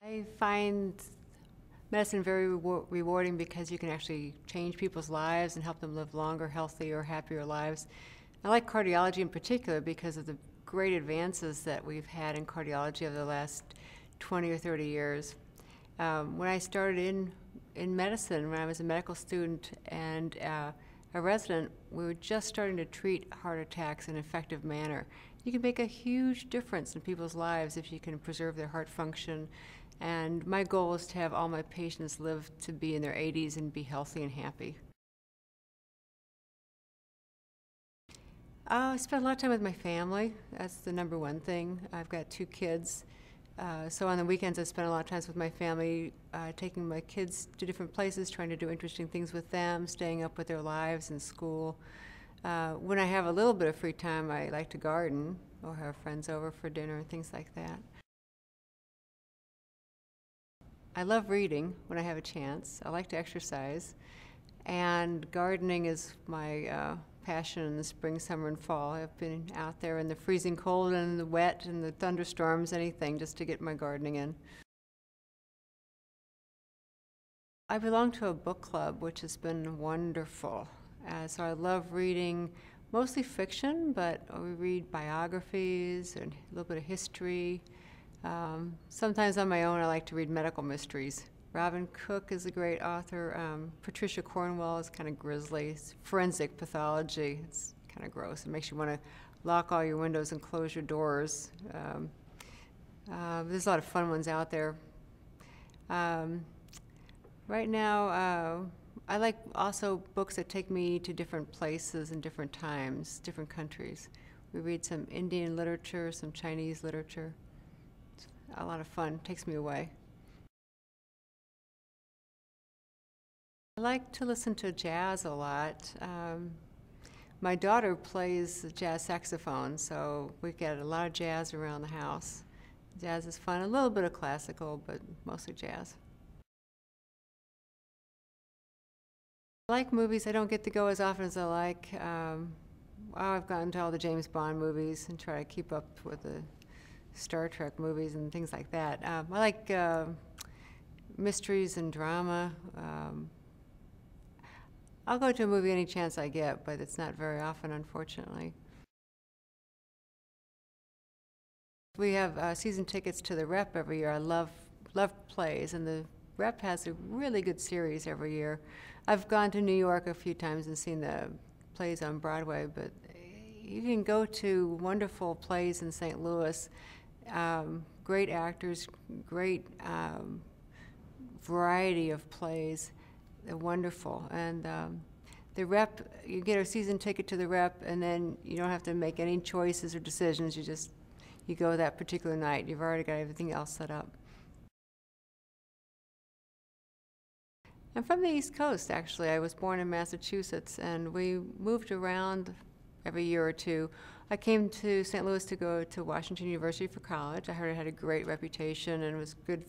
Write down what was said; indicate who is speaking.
Speaker 1: I find medicine very rewarding because you can actually change people's lives and help them live longer, healthier, happier lives. I like cardiology in particular because of the great advances that we've had in cardiology over the last 20 or 30 years. When I started in medicine, when I was a medical student and a resident, we were just starting to treat heart attacks in an effective manner. You can make a huge difference in people's lives if you can preserve their heart function. And my goal is to have all my patients live to be in their 80s and be healthy and happy. I spend a lot of time with my family. That's the number one thing. I've got 2 kids. So on the weekends I spend a lot of time with my family, taking my kids to different places, trying to do interesting things with them, staying up with their lives in school. When I have a little bit of free time, I like to garden or have friends over for dinner and things like that. I love reading when I have a chance. I like to exercise. And gardening is my passion in the spring, summer, and fall. I've been out there in the freezing cold and the wet and the thunderstorms, anything, just to get my gardening in. I belong to a book club, which has been wonderful. So I love reading mostly fiction, but we read biographies and a little bit of history. Sometimes on my own I like to read medical mysteries. Robin Cook is a great author. Patricia Cornwell is kind of grisly. It's forensic pathology. It's kind of gross. It makes you want to lock all your windows and close your doors. There's a lot of fun ones out there. Right now, I like also books that take me to different places and different times, different countries. We read some Indian literature, some Chinese literature. It's a lot of fun. Takes me away. I like to listen to jazz a lot. My daughter plays jazz saxophone, so we get a lot of jazz around the house. Jazz is fun, a little bit of classical, but mostly jazz. I like movies. I don't get to go as often as I like. I've gotten to all the James Bond movies and try to keep up with the Star Trek movies and things like that. I like mysteries and drama. I'll go to a movie any chance I get, but it's not very often, unfortunately. We have season tickets to the Rep every year. I love plays, and the Rep has a really good series every year. I've gone to New York a few times and seen the plays on Broadway, but you can go to wonderful plays in St. Louis. Great actors, great variety of plays. They're wonderful. And the Rep, you get a season ticket to the Rep, and then you don't have to make any choices or decisions. You go that particular night. You've already got everything else set up. I'm from the East Coast, actually. I was born in Massachusetts, and we moved around every year or two. I came to St. Louis to go to Washington University for college. I heard it had a great reputation and was good